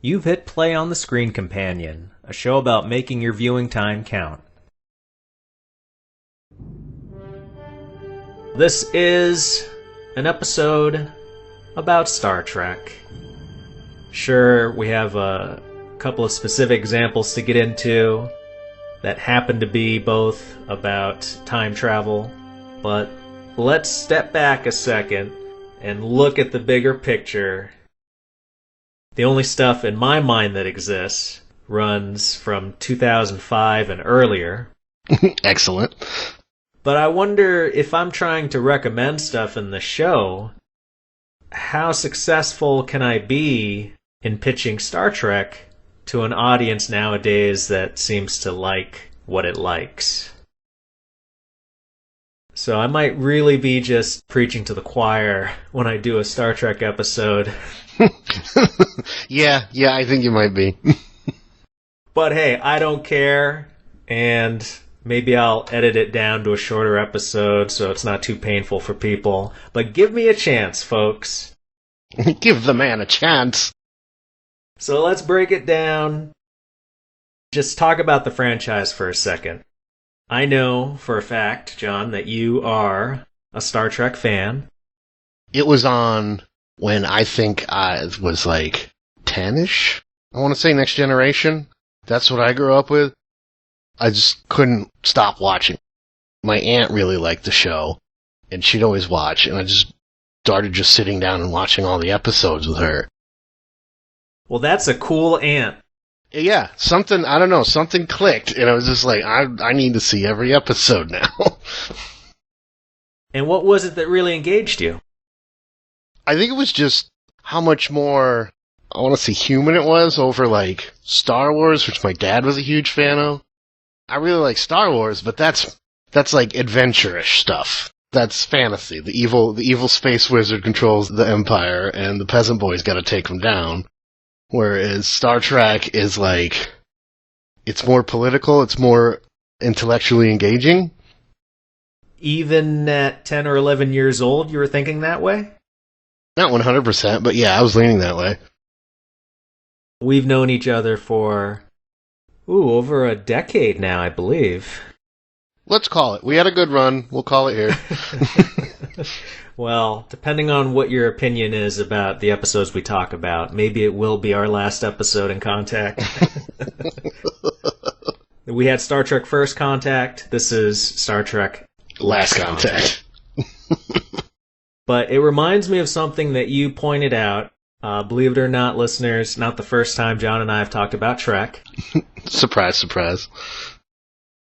You've hit play on The Screen Companion, a show about making your viewing time count. This is an episode about Star Trek. Sure, we have a couple of specific examples to get into that happen to be both about time travel, but let's step back a second and look at the bigger picture. The only stuff in my mind that exists runs from 2005 and earlier. Excellent. But I wonder if I'm trying to recommend stuff in the show, how successful can I be in pitching Star Trek to an audience nowadays that seems to like what it likes? So I might really be just preaching to the choir when I do a Star Trek episode. Yeah, I think you might be. But hey, I don't care, and maybe I'll edit it down to a shorter episode so it's not too painful for people. But give me a chance, folks. Give the man a chance. So let's break it down. Just talk about the franchise for a second. I know for a fact, John, that you are a Star Trek fan. It was on when I think I was like 10-ish. I want to say Next Generation. That's what I grew up with. I just couldn't stop watching. My aunt really liked the show, and she'd always watch, and I just started just sitting down and watching all the episodes with her. Well, that's a cool aunt. Yeah, something clicked, and I was just like, I need to see every episode now. And what was it that really engaged you? I think it was just how much more, I want to say, human it was over, like, Star Wars, which my dad was a huge fan of. I really like Star Wars, but that's like adventure-ish stuff. That's fantasy. The evil space wizard controls the Empire, and the peasant boy's got to take him down. Whereas Star Trek is like, it's more political, it's more intellectually engaging. Even at 10 or 11 years old, you were thinking that way? Not 100%, but yeah, I was leaning that way. We've known each other for, over a decade now, I believe. Let's call it. We had a good run. We'll call it here. Well, depending on what your opinion is about the episodes we talk about, maybe it will be our last episode in Contact. We had Star Trek First Contact. This is Star Trek Last Contact. But it reminds me of something that you pointed out. Believe it or not, listeners, not the first time John and I have talked about Trek. Surprise, surprise.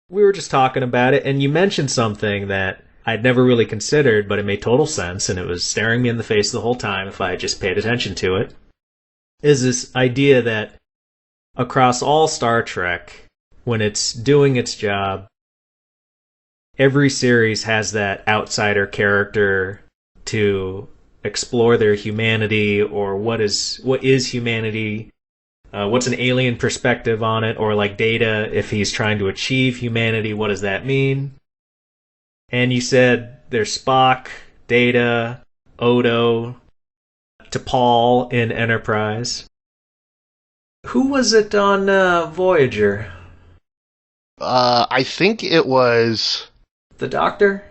We were just talking about it, and you mentioned something that I'd never really considered, but it made total sense, and it was staring me in the face the whole time if I had just paid attention to it, is this idea that across all Star Trek, when it's doing its job, every series has that outsider character to explore their humanity, or what is humanity, what's an alien perspective on it, or like Data, if he's trying to achieve humanity, what does that mean? And you said there's Spock, Data, Odo, T'Pol in Enterprise. Who was it on Voyager? I think it was... The Doctor?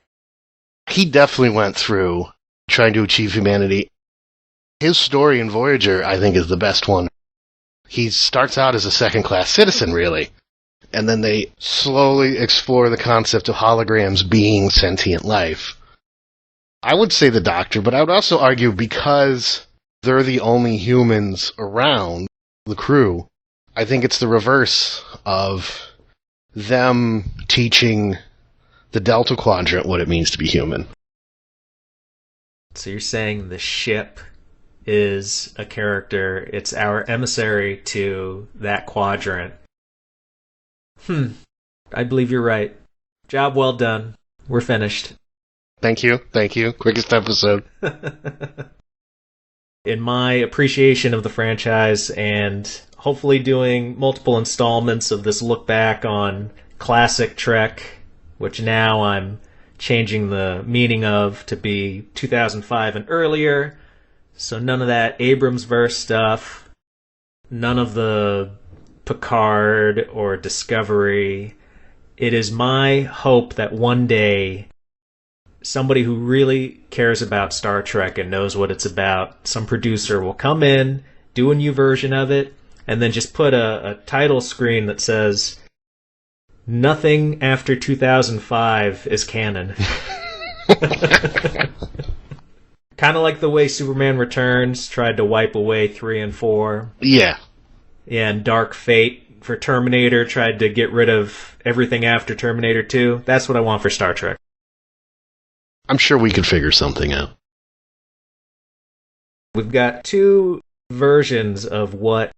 He definitely went through trying to achieve humanity. His story in Voyager, I think, is the best one. He starts out as a second-class citizen, really. And then they slowly explore the concept of holograms being sentient life. I would say the Doctor, but I would also argue because they're the only humans around, the crew, I think it's the reverse of them teaching the Delta Quadrant what it means to be human. So you're saying the ship is a character, it's our emissary to that quadrant. I believe you're right. Job well done. We're finished. Thank you. Quickest episode. In my appreciation of the franchise, and hopefully doing multiple installments of this look back on classic Trek, which now I'm changing the meaning of to be 2005 and earlier, so none of that Abrams-verse stuff. none of the Picard or Discovery. It is my hope that one day somebody who really cares about Star Trek and knows what it's about, some producer will come in, do a new version of it, and then just put a title screen that says, "Nothing after 2005 is canon." Kind of like the way Superman Returns tried to wipe away 3 and 4. Yeah. Yeah, and Dark Fate for Terminator tried to get rid of everything after Terminator 2. That's what I want for Star Trek. I'm sure we could figure something out. We've got 2 versions of what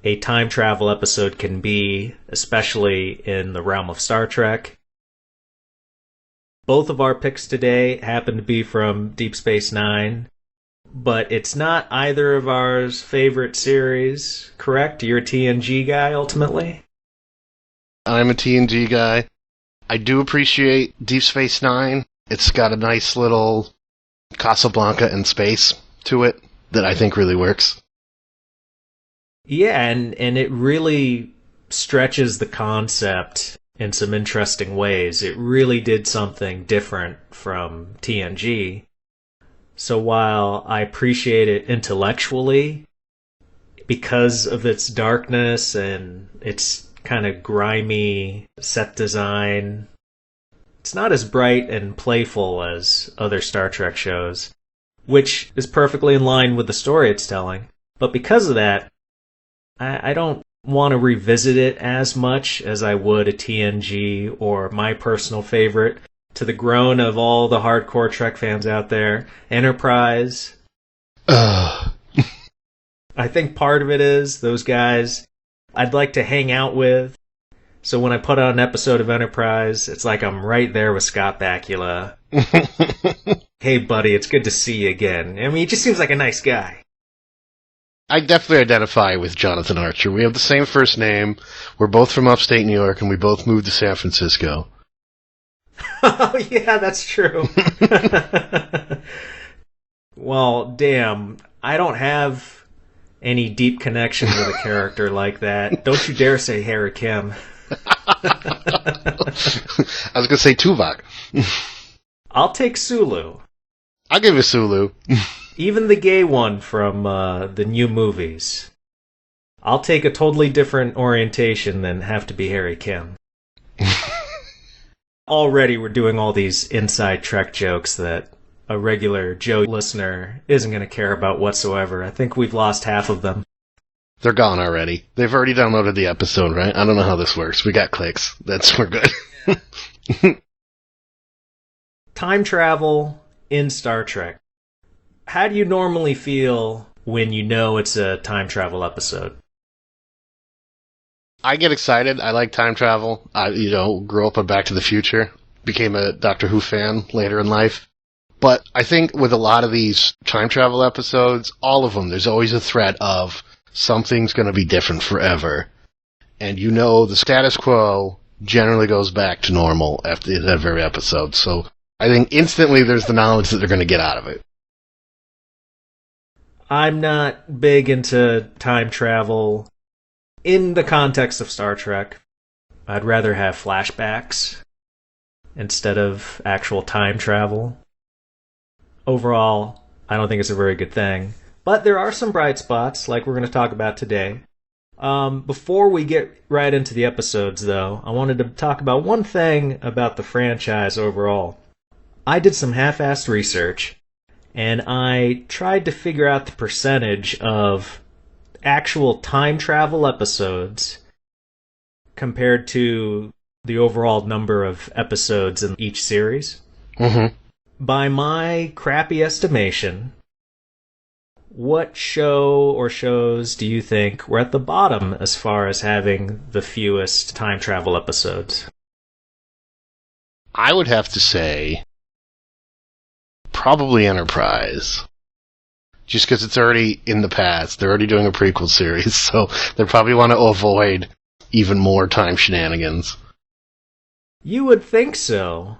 a time travel episode can be, especially in the realm of Star Trek. Both of our picks today happen to be from Deep Space Nine, but it's not either of ours favorite series, correct? You're a TNG guy, ultimately? I'm a TNG guy. I do appreciate Deep Space Nine. It's got a nice little Casablanca in space to it that I think really works. Yeah, and it really stretches the concept in some interesting ways. It really did something different from TNG. So while I appreciate it intellectually, because of its darkness and its kind of grimy set design, it's not as bright and playful as other Star Trek shows, which is perfectly in line with the story it's telling. But because of that, I don't want to revisit it as much as I would a TNG or my personal favorite, to the groan of all the hardcore Trek fans out there, Enterprise. I think part of it is those guys I'd like to hang out with. So when I put on an episode of Enterprise, it's like I'm right there with Scott Bakula. Hey, buddy, it's good to see you again. I mean, he just seems like a nice guy. I definitely identify with Jonathan Archer. We have the same first name. We're both from upstate New York, and we both moved to San Francisco. Oh, yeah, that's true. Well, damn, I don't have any deep connection with a character like that. Don't you dare say Harry Kim. I was going to say Tuvok. I'll take Sulu. I'll give you Sulu. Even the gay one from the new movies. I'll take a totally different orientation than have to be Harry Kim. Already we're doing all these inside Trek jokes that a regular Joe listener isn't going to care about whatsoever. I think we've lost half of them. They're gone already. They've already downloaded the episode, right? I don't know how this works. We got clicks. We're good. Time travel in Star Trek. How do you normally feel when you know it's a time travel episode? I get excited. I like time travel. I, grew up on Back to the Future. Became a Doctor Who fan later in life. But I think with a lot of these time travel episodes, all of them, there's always a threat of something's going to be different forever. And the status quo generally goes back to normal after that very episode. So I think instantly there's the knowledge that they're going to get out of it. I'm not big into time travel in the context of Star Trek. I'd rather have flashbacks instead of actual time travel. Overall, I don't think it's a very good thing. But there are some bright spots, like we're going to talk about today. Before we get right into the episodes, though, I wanted to talk about one thing about the franchise overall. I did some half-assed research, and I tried to figure out the percentage of actual time travel episodes compared to the overall number of episodes in each series. Mm-hmm. By my crappy estimation, what show or shows do you think were at the bottom as far as having the fewest time travel episodes? I would have to say probably Enterprise. Just because it's already in the past. They're already doing a prequel series, so they probably want to avoid even more time shenanigans. You would think so.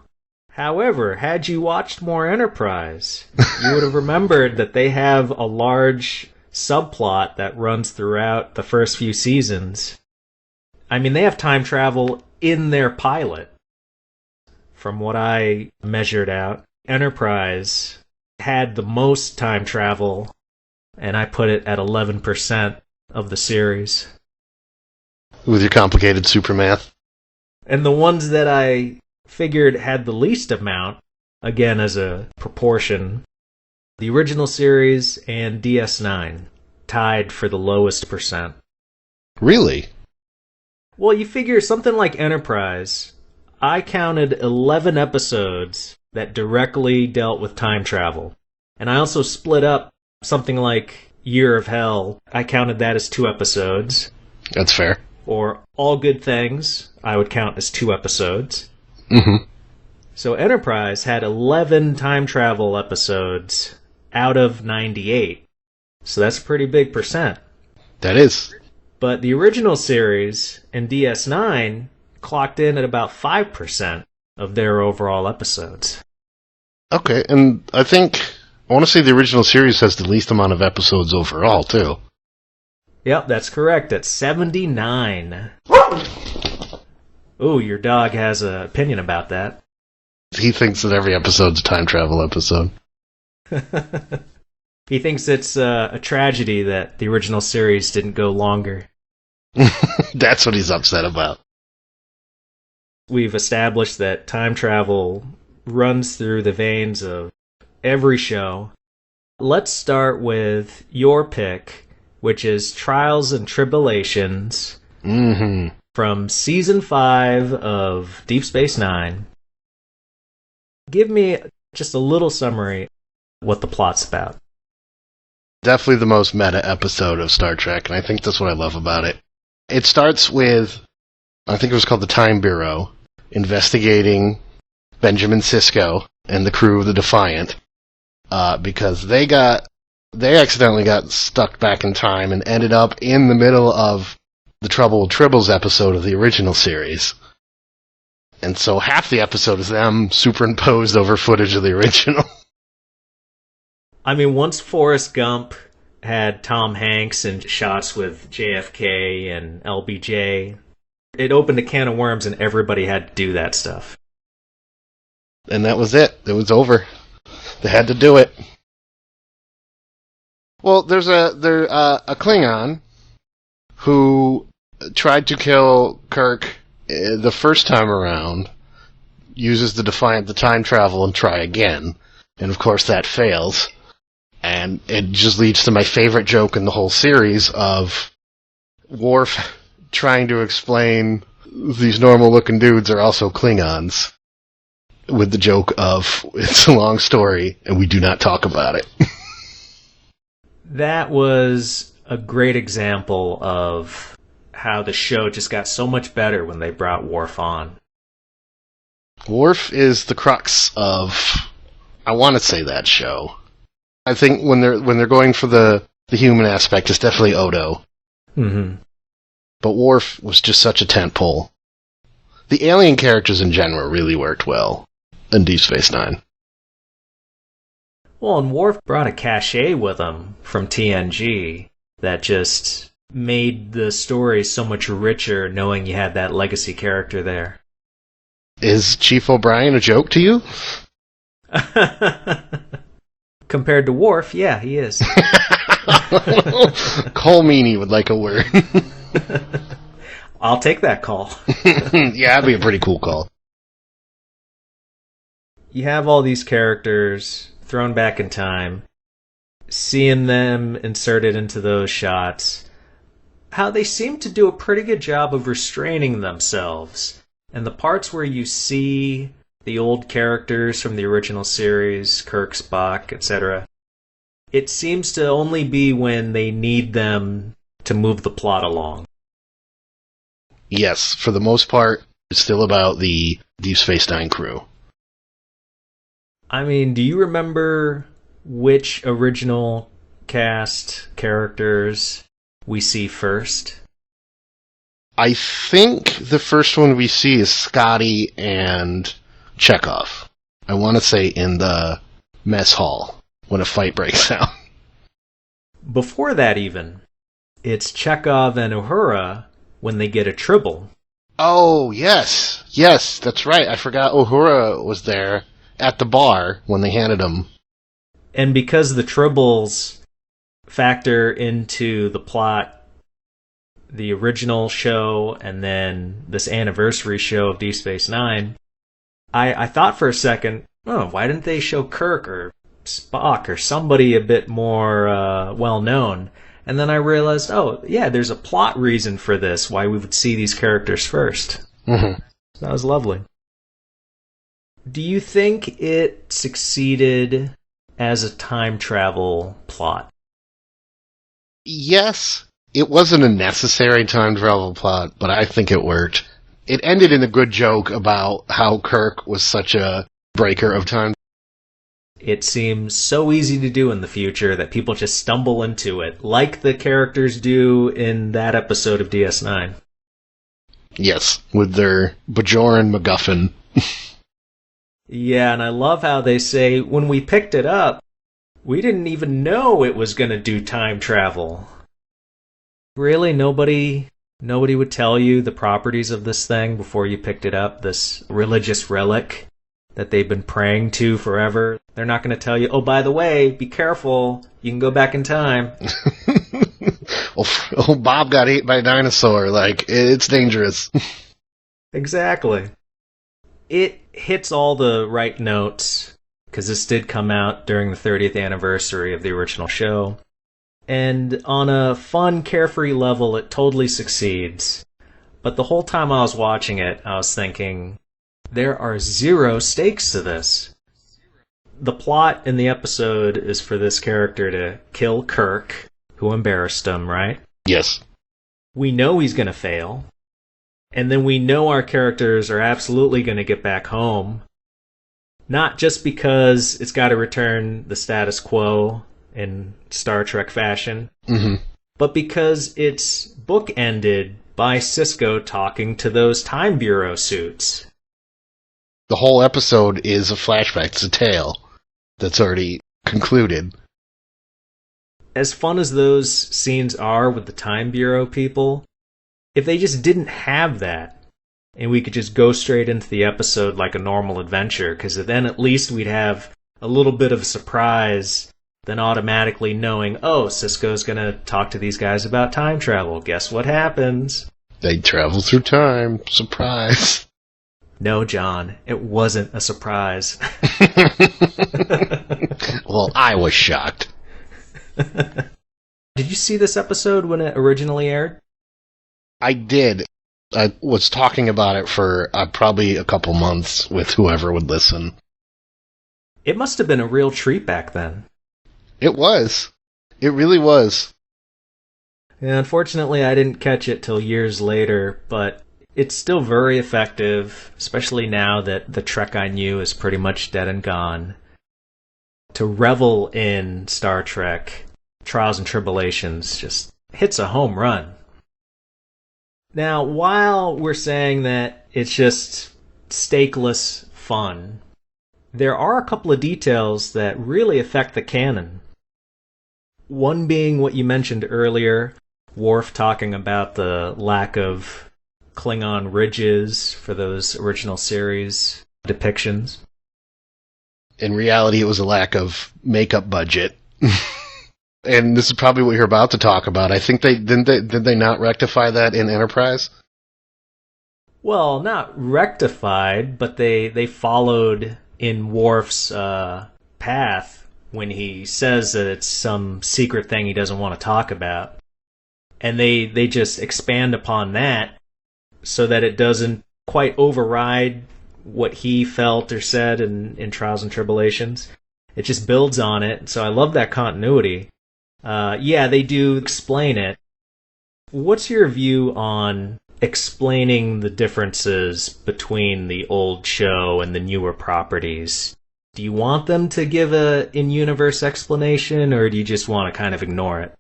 However, had you watched more Enterprise, you would have remembered that they have a large subplot that runs throughout the first few seasons. I mean, they have time travel in their pilot. From what I measured out, Enterprise had the most time travel, and I put it at 11% of the series. With your complicated super math. And the ones that I figured had the least amount, again as a proportion, the original series and DS9 tied for the lowest percent. Really? Well, you figure something like Enterprise, I counted 11 episodes that directly dealt with time travel. And I also split up something like Year of Hell. I counted that as 2 episodes. That's fair. Or All Good Things, I would count as 2 episodes. Mm-hmm. So Enterprise had 11 time travel episodes out of 98. So that's a pretty big percent. That is. But the original series and DS9 clocked in at about 5% of their overall episodes. Okay, and I want to say the original series has the least amount of episodes overall, too. Yep, that's correct, at 79. Ooh, your dog has an opinion about that. He thinks that every episode's a time travel episode. He thinks it's a tragedy that the original series didn't go longer. That's what he's upset about. We've established that time travel runs through the veins of every show. Let's start with your pick, which is Trials and Tribble-ations from Season 5 of Deep Space Nine. Give me just a little summary what the plot's about. Definitely the most meta episode of Star Trek, and I think that's what I love about it. It starts with, I think it was called the Time Bureau, investigating Benjamin Sisko and the crew of the Defiant, because they accidentally got stuck back in time and ended up in the middle of the Trouble with Tribbles episode of the original series. And so half the episode is them superimposed over footage of the original. I mean, once Forrest Gump had Tom Hanks in shots with JFK and LBJ, it opened a can of worms and everybody had to do that stuff. And that was it. It was over. They had to do it. Well, there's a Klingon who tried to kill Kirk the first time around, uses the Defiant to time travel and try again. And of course that fails. And it just leads to my favorite joke in the whole series of Worf trying to explain these normal-looking dudes are also Klingons, with the joke of, it's a long story, and we do not talk about it. That was a great example of how the show just got so much better when they brought Worf on. Worf is the crux of, I want to say, that show. I think when they're going for the human aspect, it's definitely Odo. Mm-hmm. But Worf was just such a tentpole. The alien characters in general really worked well in Deep Space Nine. Well, and Worf brought a cachet with him from TNG that just made the story so much richer knowing you had that legacy character there. Is Chief O'Brien a joke to you? Compared to Worf, yeah, he is. Cole Meany would like a word. I'll take that call. Yeah, that'd be a pretty cool call. You have all these characters thrown back in time, seeing them inserted into those shots, how they seem to do a pretty good job of restraining themselves. And the parts where you see the old characters from the original series, Kirk, Spock, etc., it seems to only be when they need them to move the plot along. Yes, for the most part, it's still about the Deep Space Nine crew. I mean, do you remember which original cast characters we see first? I think the first one we see is Scotty and Chekhov. I want to say in the mess hall when a fight breaks out. Before that, even, it's Chekhov and Uhura when they get a Tribble. Oh, yes. Yes, that's right. I forgot Uhura was there at the bar when they handed him. And because the Tribbles factor into the plot, the original show and then this anniversary show of Deep Space Nine, I thought for a second, oh, why didn't they show Kirk or Spock or somebody a bit more well-known? And then I realized, oh, yeah, there's a plot reason for this, why we would see these characters first. Mm-hmm. So that was lovely. Do you think it succeeded as a time travel plot? Yes, it wasn't a necessary time travel plot, but I think it worked. It ended in a good joke about how Kirk was such a breaker of time. It seems so easy to do in the future that people just stumble into it, like the characters do in that episode of DS9. Yes, with their Bajoran MacGuffin. Yeah, and I love how they say, when we picked it up, we didn't even know it was going to do time travel. Really, nobody would tell you the properties of this thing before you picked it up, this religious relic that they've been praying to forever. They're not going to tell you, oh, by the way, be careful, you can go back in time. Oh, Bob got ate by a dinosaur. Like, it's dangerous. Exactly. It hits all the right notes, because this did come out during the 30th anniversary of the original show. And on a fun, carefree level, it totally succeeds. But the whole time I was watching it, I was thinking, there are zero stakes to this. The plot in the episode is for this character to kill Kirk, who embarrassed him, right? Yes. We know he's going to fail. And then we know our characters are absolutely going to get back home. Not just because it's got to return the status quo in Star Trek fashion, but because it's bookended by Sisko talking to those Time Bureau suits. The whole episode is a flashback. It's a tale that's already concluded. As fun as those scenes are with the Time Bureau people, if they just didn't have that, and we could just go straight into the episode like a normal adventure, because then at least we'd have a little bit of a surprise than automatically knowing, oh, Sisko's going to talk to these guys about time travel. Guess what happens? They travel through time. Surprise. No, John, it wasn't a surprise. Well, I was shocked. Did you see this episode when it originally aired? I did. I was talking about it for probably a couple months with whoever would listen. It must have been a real treat back then. It was. It really was. Yeah, unfortunately, I didn't catch it till years later, but it's still very effective, especially now that the Trek I knew is pretty much dead and gone. To revel in Star Trek, Trials and Tribble-ations just hits a home run. Now, while we're saying that it's just stakeless fun, there are a couple of details that really affect the canon. One being what you mentioned earlier, Worf talking about the lack of Klingon ridges for those original series depictions. In reality, it was a lack of makeup budget. And this is probably what you're about to talk about. I think did they not rectify that in Enterprise? Well, not rectified, but they followed in Worf's path when he says that it's some secret thing he doesn't want to talk about. And they just expand upon that so that it doesn't quite override what he felt or said in Trials and Tribble-ations. It just builds on it, so I love that continuity. Yeah, they do explain it. What's your view on explaining the differences between the old show and the newer properties? Do you want them to give a in-universe explanation, or do you just want to kind of ignore it?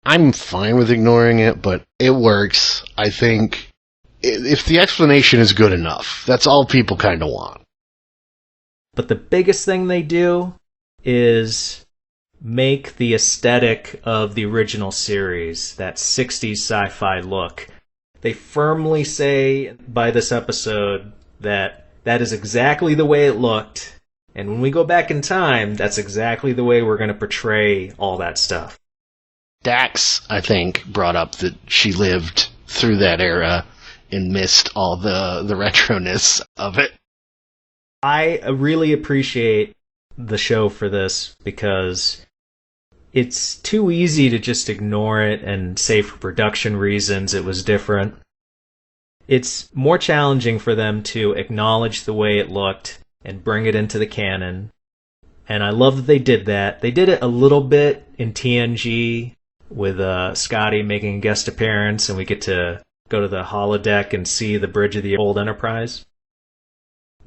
I'm fine with ignoring it, but it works. I think if the explanation is good enough, that's all people kind of want. But the biggest thing they do is make the aesthetic of the original series, that 60s sci-fi look. They firmly say by this episode that that is exactly the way it looked, and when we go back in time, that's exactly the way we're going to portray all that stuff. Dax, I think, brought up that she lived through that era and missed all the retroness of it. I really appreciate the show for this because it's too easy to just ignore it and say for production reasons it was different. It's more challenging for them to acknowledge the way it looked and bring it into the canon. And I love that they did that. They did it a little bit in TNG with Scotty making a guest appearance, and we get to go to the holodeck and see the bridge of the old Enterprise.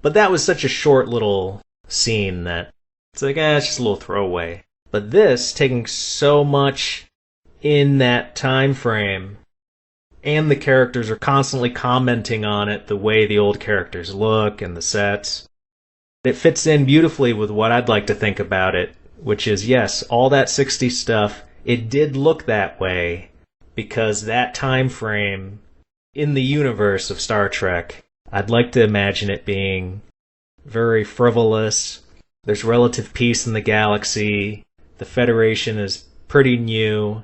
But that was such a short little scene that it's like, it's just a little throwaway. But this, taking so much in that time frame, and the characters are constantly commenting on it, the way the old characters look and the sets, it fits in beautifully with what I'd like to think about it, which is, yes, all that 60s stuff, it did look that way because that time frame in the universe of Star Trek, I'd like to imagine it being very frivolous. There's relative peace in the galaxy. The Federation is pretty new.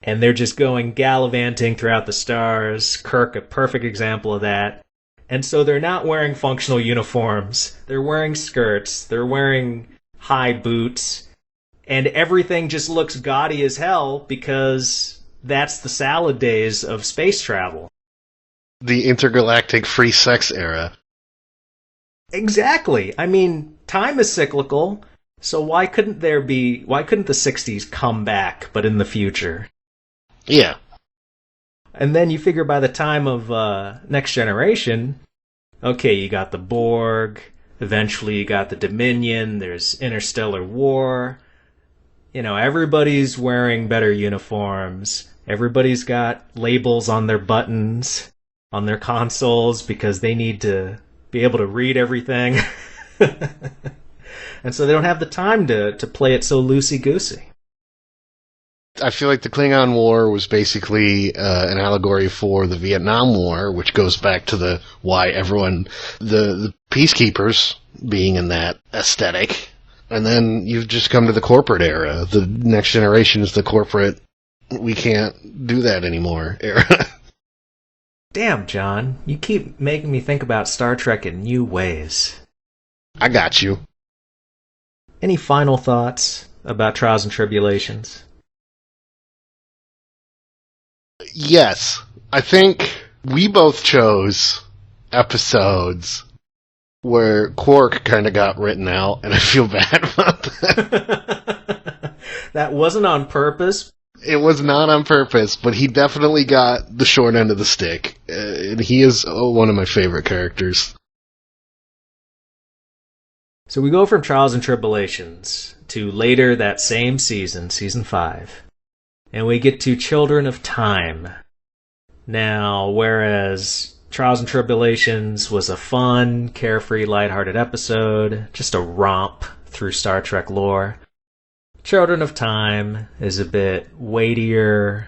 And they're just going gallivanting throughout the stars. Kirk, a perfect example of that. And so they're not wearing functional uniforms. They're wearing skirts. They're wearing high boots. And everything just looks gaudy as hell because that's the salad days of space travel. The intergalactic free sex era. Exactly. I mean, time is cyclical, so why couldn't the 60s come back, but in the future? Yeah. And then you figure by the time of Next Generation, okay, you got the Borg, eventually you got the Dominion, there's interstellar war. You know, everybody's wearing better uniforms. Everybody's got labels on their buttons, on their consoles, because they need to be able to read everything. And so they don't have the time to play it so loosey-goosey. I feel like the Klingon War was basically an allegory for the Vietnam War, which goes back to the peacekeepers being in that aesthetic. And then you've just come to the corporate era. The Next Generation is the corporate, we can't do that anymore era. Damn, John, you keep making me think about Star Trek in new ways. I got you. Any final thoughts about Trials and Tribble-ations? Yes. I think we both chose episodes where Quark kind of got written out, and I feel bad about that. That wasn't on purpose. It was not on purpose, but he definitely got the short end of the stick. And he is one of my favorite characters. So we go from Trials and Tribble-ations to later that same season, Season 5, and we get to Children of Time. Now, whereas Trials and Tribble-ations was a fun, carefree, lighthearted episode, just a romp through Star Trek lore, Children of Time is a bit weightier,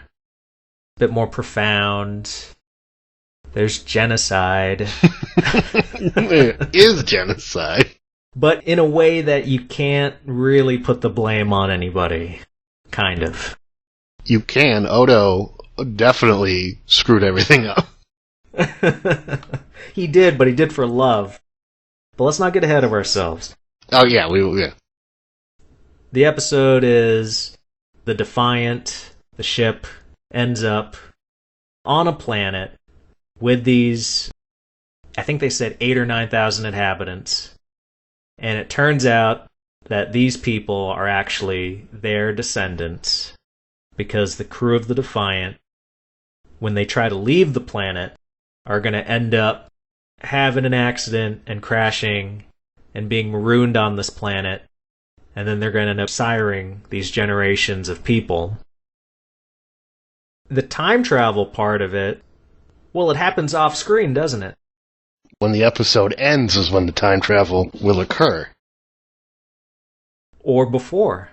a bit more profound. There's genocide. There is genocide. But in a way that you can't really put the blame on anybody. Kind of. You can. Odo definitely screwed everything up. He did, but he did for love. But let's not get ahead of ourselves. Oh, yeah, yeah. The episode is the Defiant, the ship, ends up on a planet with these, I think they said 8,000 or 9,000 inhabitants. And it turns out that these people are actually their descendants because the crew of the Defiant, when they try to leave the planet, are going to end up having an accident and crashing and being marooned on this planet. And then they're going to end up siring these generations of people. The time travel part of it, well, it happens off screen, doesn't it? When the episode ends is when the time travel will occur. Or before.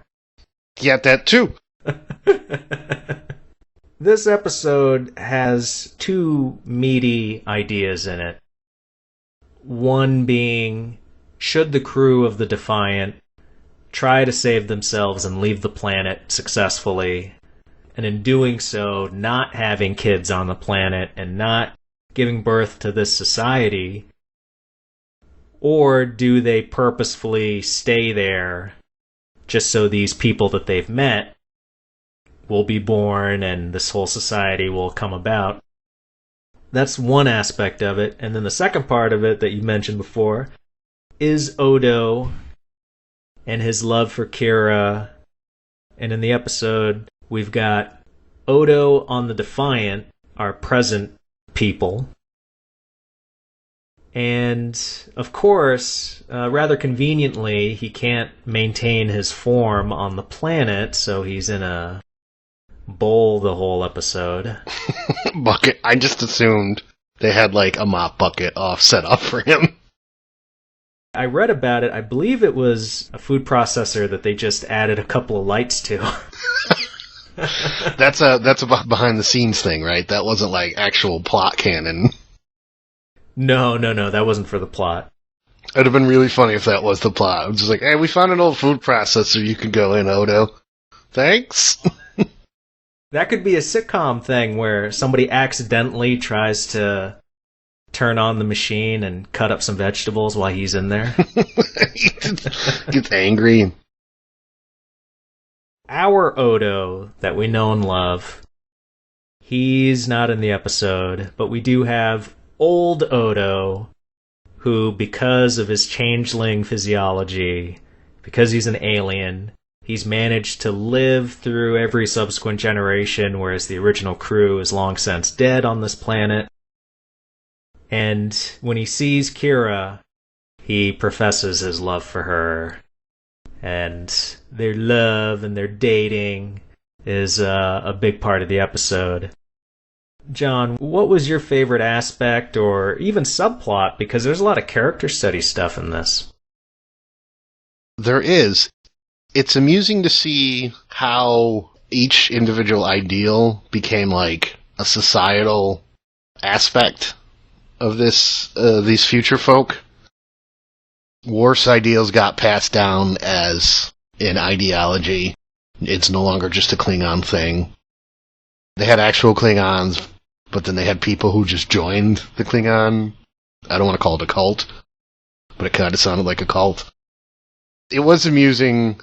Get that too. This episode has two meaty ideas in it. One being, should the crew of the Defiant try to save themselves and leave the planet successfully, and in doing so, not having kids on the planet and not giving birth to this society, or do they purposefully stay there just so these people that they've met will be born and this whole society will come about? That's one aspect of it. And then the second part of it that you mentioned before is Odo and his love for Kira. And in the episode, we've got Odo on the Defiant, our present people. And, of course, rather conveniently, he can't maintain his form on the planet, so he's in a bowl the whole episode. Bucket. I just assumed they had, like, a mop bucket off set up for him. I read about it. I believe it was a food processor that they just added a couple of lights to. That's a behind the scenes thing, right? That wasn't like actual plot canon. No, that wasn't for the plot. It'd have been really funny if that was the plot. It was just like, hey, we found an old food processor you can go in, Odo. Thanks. That could be a sitcom thing where somebody accidentally tries to turn on the machine and cut up some vegetables while he's in there. He gets angry. Our Odo that we know and love, he's not in the episode, but we do have old Odo, who, because of his changeling physiology, because he's an alien, he's managed to live through every subsequent generation, whereas the original crew is long since dead on this planet. And when he sees Kira, he professes his love for her. And their love and their dating is a big part of the episode. John, what was your favorite aspect or even subplot? Because there's a lot of character study stuff in this. There is. It's amusing to see how each individual ideal became like a societal aspect of these future folk. Worf's ideals got passed down as an ideology. It's no longer just a Klingon thing. They had actual Klingons, but then they had people who just joined the Klingon. I don't want to call it a cult, but it kind of sounded like a cult. It was amusing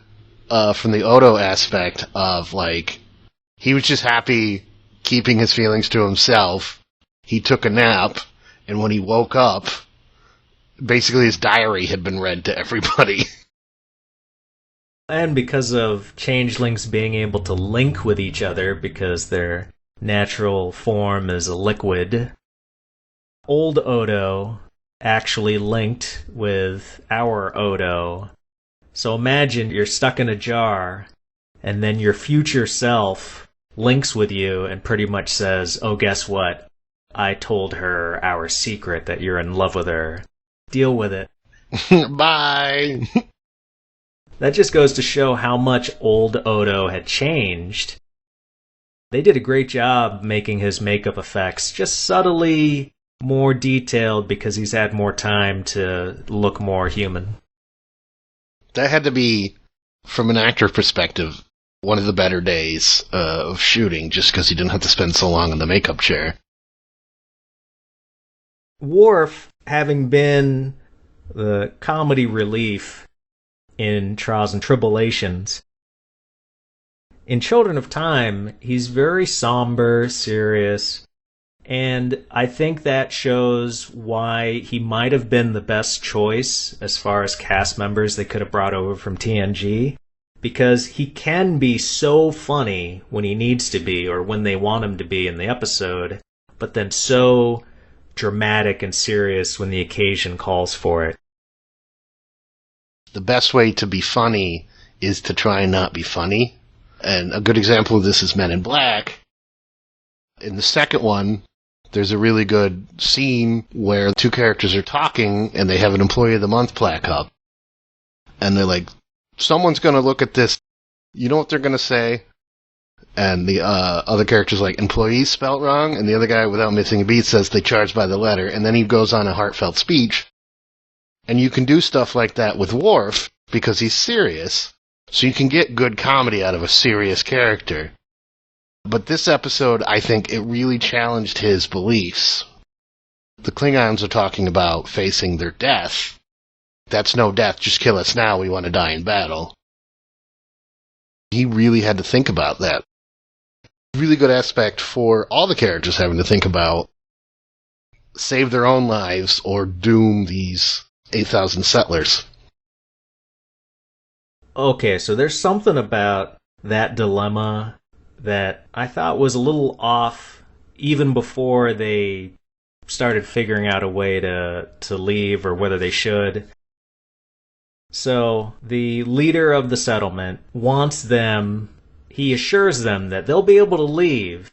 from the Odo aspect of, like, he was just happy keeping his feelings to himself. He took a nap, and when he woke up, basically his diary had been read to everybody. And because of changelings being able to link with each other because their natural form is a liquid, old Odo actually linked with our Odo. So imagine you're stuck in a jar, and then your future self links with you and pretty much says, oh, guess what? I told her our secret that you're in love with her. Deal with it. Bye! That just goes to show how much old Odo had changed. They did a great job making his makeup effects just subtly more detailed because he's had more time to look more human. That had to be, from an actor perspective, one of the better days of shooting, just because he didn't have to spend so long in the makeup chair. Worf, having been the comedy relief in Trials and Tribble-ations, in Children of Time, he's very somber, serious, and I think that shows why he might have been the best choice as far as cast members they could have brought over from TNG, because he can be so funny when he needs to be, or when they want him to be in the episode, but then so dramatic and serious when the occasion calls for it. The best way to be funny is to try and not be funny. And a good example of this is Men in Black. In the second one, there's a really good scene where two characters are talking and they have an Employee of the Month plaque up. And they're like, someone's going to look at this You know what they're going to say? And the other character's like, employees spelt wrong, and the other guy, without missing a beat, says they charge by the letter, and then he goes on a heartfelt speech. And you can do stuff like that with Worf, because he's serious, so you can get good comedy out of a serious character. But this episode, I think it really challenged his beliefs. The Klingons are talking about facing their death. That's no death, just kill us now, we want to die in battle. He really had to think about that. Really good aspect for all the characters having to think about save their own lives or doom these 8,000 settlers. Okay, so there's something about that dilemma that I thought was a little off even before they started figuring out a way to leave or whether they should. So the leader of the settlement wants them, he assures them that they'll be able to leave,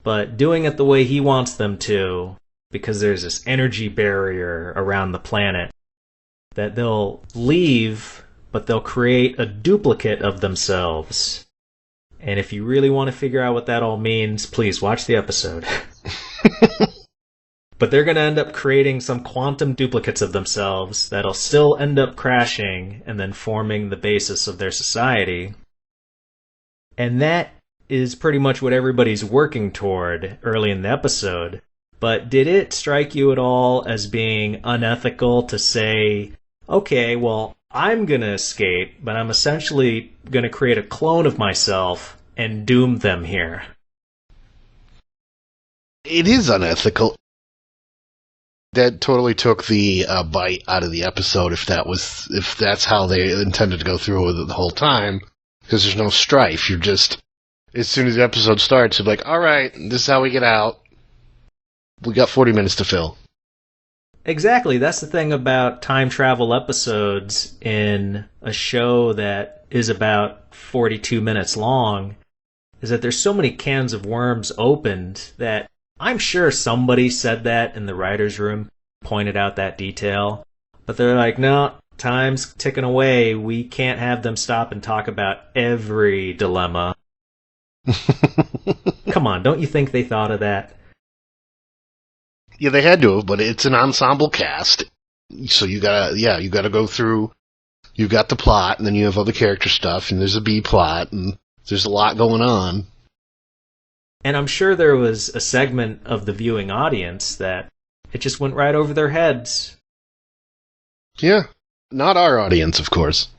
but doing it the way he wants them to, because there's this energy barrier around the planet, that they'll leave, but they'll create a duplicate of themselves. And if you really want to figure out what that all means, please watch the episode. But they're going to end up creating some quantum duplicates of themselves that'll still end up crashing and then forming the basis of their society. And that is pretty much what everybody's working toward early in the episode. But did it strike you at all as being unethical to say, okay, well, I'm going to escape, but I'm essentially going to create a clone of myself and doom them here? It is unethical. That totally took the bite out of the episode if that's how they intended to go through with it the whole time, because there's no strife. You're just, as soon as the episode starts, you're like, all right, this is how we get out. We got 40 minutes to fill. Exactly. That's the thing about time travel episodes in a show that is about 42 minutes long, is that there's so many cans of worms opened that I'm sure somebody said that in the writer's room, pointed out that detail, but they're like, no, time's ticking away. We can't have them stop and talk about every dilemma. Come on, don't you think they thought of that? Yeah, they had to have, but it's an ensemble cast, so you gotta go through. You got the plot, and then you have other character stuff, and there's a B plot, and there's a lot going on. And I'm sure there was a segment of the viewing audience that it just went right over their heads. Yeah, not our audience, of course.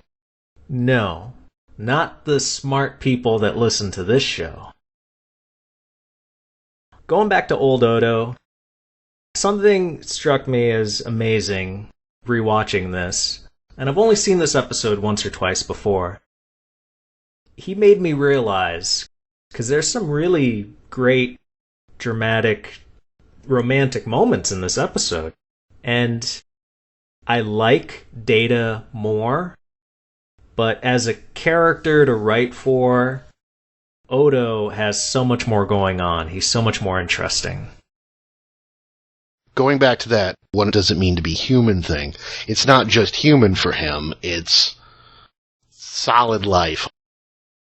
No, not the smart people that listen to this show. Going back to Old Odo, something struck me as amazing rewatching this, and I've only seen this episode once or twice before. He made me realize, because there's some really great, dramatic, romantic moments in this episode, and I like Data more, but as a character to write for, Odo has so much more going on. He's so much more interesting. Going back to that, what does it mean to be human thing? It's not just human for him, it's solid life.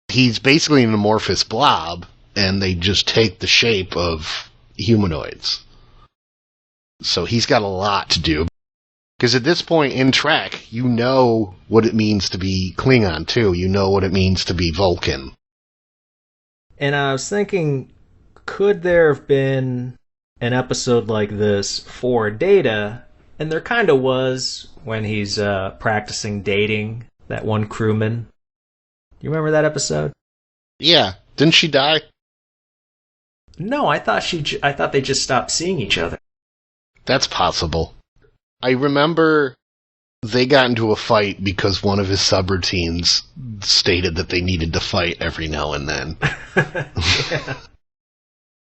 He's basically an amorphous blob, and they just take the shape of humanoids. So he's got a lot to do. Because at this point in Trek, you know what it means to be Klingon, too. You know what it means to be Vulcan. And I was thinking, could there have been an episode like this for Data? And there kind of was when he's practicing dating that one crewman. You remember that episode? Yeah. Didn't she die? No, I thought they just stopped seeing each other. That's possible. I remember they got into a fight because one of his subroutines stated that they needed to fight every now and then. Yeah.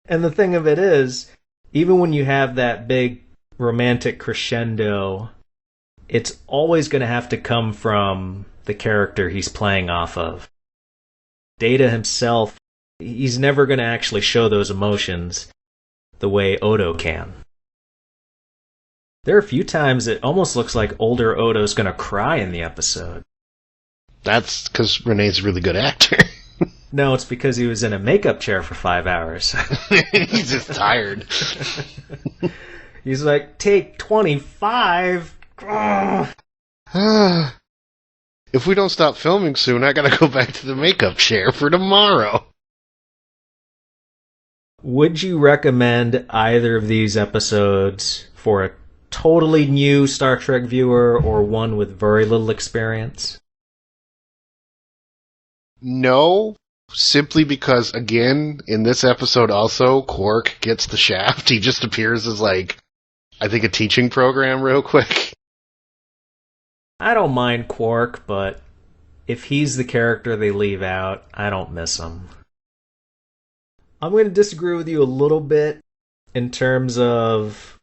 And the thing of it is, even when you have that big romantic crescendo, it's always going to have to come from the character he's playing off of. Data himself, he's never going to actually show those emotions the way Odo can. There are a few times it almost looks like older Odo's going to cry in the episode. That's because Renee's a really good actor. No, it's because he was in a makeup chair for 5 hours. He's just tired. He's like, take 25. If we don't stop filming soon, I gotta go back to the makeup chair for tomorrow. Would you recommend either of these episodes for a totally new Star Trek viewer or one with very little experience? No, simply because, again, in this episode also, Quark gets the shaft. He just appears as, like, I think a teaching program real quick. I don't mind Quark, but if he's the character they leave out, I don't miss him. I'm going to disagree with you a little bit in terms of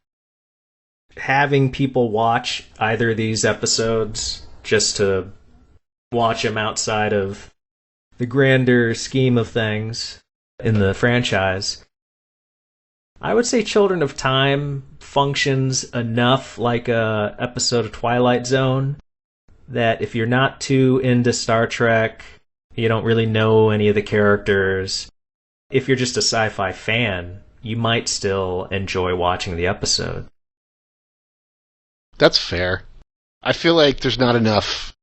having people watch either of these episodes just to watch them outside of the grander scheme of things in the franchise. I would say Children of Time functions enough like a episode of Twilight Zone that if you're not too into Star Trek, you don't really know any of the characters, if you're just a sci-fi fan, you might still enjoy watching the episode. That's fair. I feel like there's not enough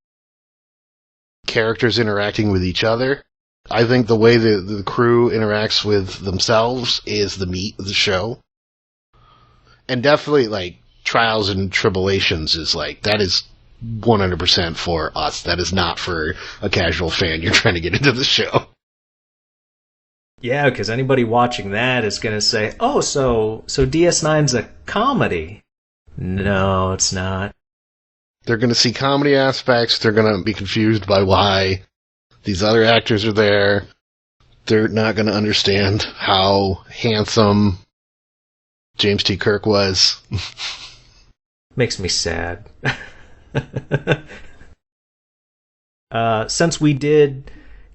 characters interacting with each other. I think the way the crew interacts with themselves is the meat of the show. And definitely, like, Trials and Tribble-ations is like, that is 100% for us. That is not for a casual fan you're trying to get into the show. Yeah, because anybody watching that is going to say, oh, so DS9's a comedy. No, it's not. They're going to see comedy aspects. They're going to be confused by why these other actors are there. They're not going to understand how handsome James T. Kirk was. Makes me sad. Since we did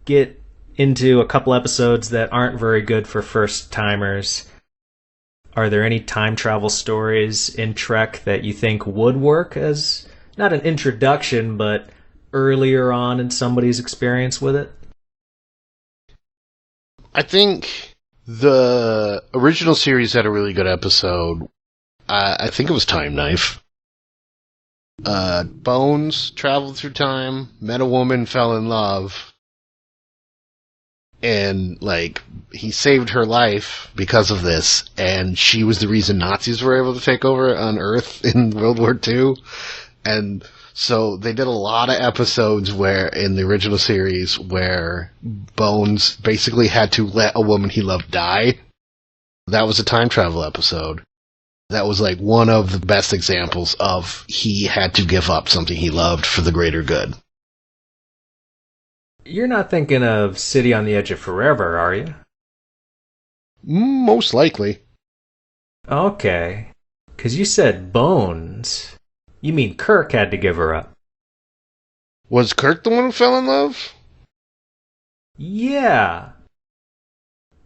get into a couple episodes that aren't very good for first-timers, are there any time travel stories in Trek that you think would work as, not an introduction, but earlier on in somebody's experience with it? I think the original series had a really good episode. I think it was Time Knife. Bones traveled through time, met a woman, fell in love, and, like, he saved her life because of this, and she was the reason Nazis were able to take over on Earth in World War II. And so they did a lot of episodes where, in the original series, where Bones basically had to let a woman he loved die. That was a time travel episode. That was, like, one of the best examples of he had to give up something he loved for the greater good. You're not thinking of City on the Edge of Forever, are you? Most likely. Okay. 'Cause you said Bones. You mean Kirk had to give her up? Was Kirk the one who fell in love? Yeah.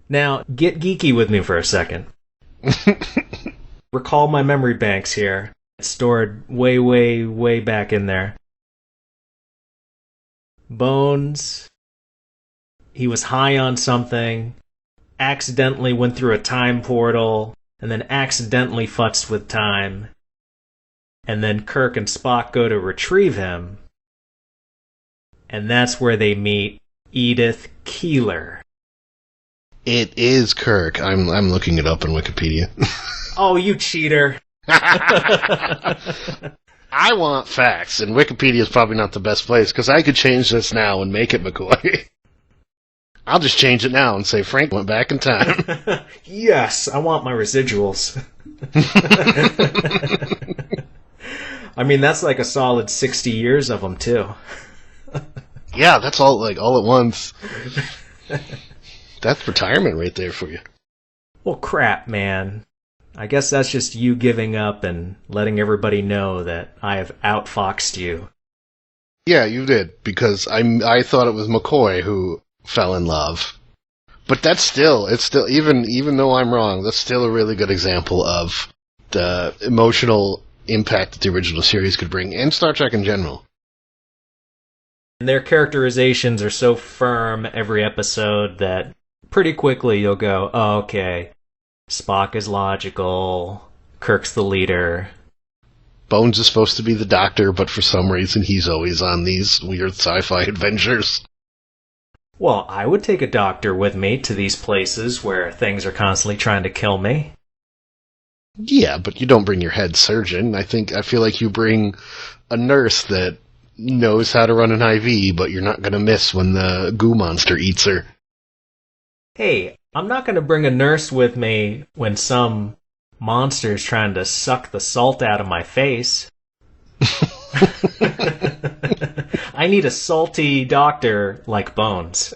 Now, get geeky with me for a second. Recall my memory banks here. It's stored way, way, way back in there. Bones. He was high on something, accidentally went through a time portal, and then accidentally futzed with time. And then Kirk and Spock go to retrieve him. And that's where they meet Edith Keeler. It is Kirk. I'm looking it up on Wikipedia. Oh, you cheater. I want facts, and Wikipedia is probably not the best place, because I could change this now and make it McCoy. I'll just change it now and say Frank went back in time. Yes, I want my residuals. I mean, that's like a solid 60 years of them, too. Yeah, that's all at once. That's retirement right there for you. Well, crap, man. I guess that's just you giving up and letting everybody know that I have outfoxed you. Yeah, you did, because I thought it was McCoy who fell in love. But it's still, even though I'm wrong, that's still a really good example of the emotional impact that the original series could bring, and Star Trek in general. Their characterizations are so firm every episode that pretty quickly you'll go, oh, okay, Spock is logical, Kirk's the leader. Bones is supposed to be the doctor, but for some reason he's always on these weird sci-fi adventures. Well, I would take a doctor with me to these places where things are constantly trying to kill me. Yeah, but you don't bring your head surgeon. I feel like you bring a nurse that knows how to run an IV, but you're not going to miss when the goo monster eats her. Hey, I'm not going to bring a nurse with me when some monster's trying to suck the salt out of my face. I need a salty doctor like Bones.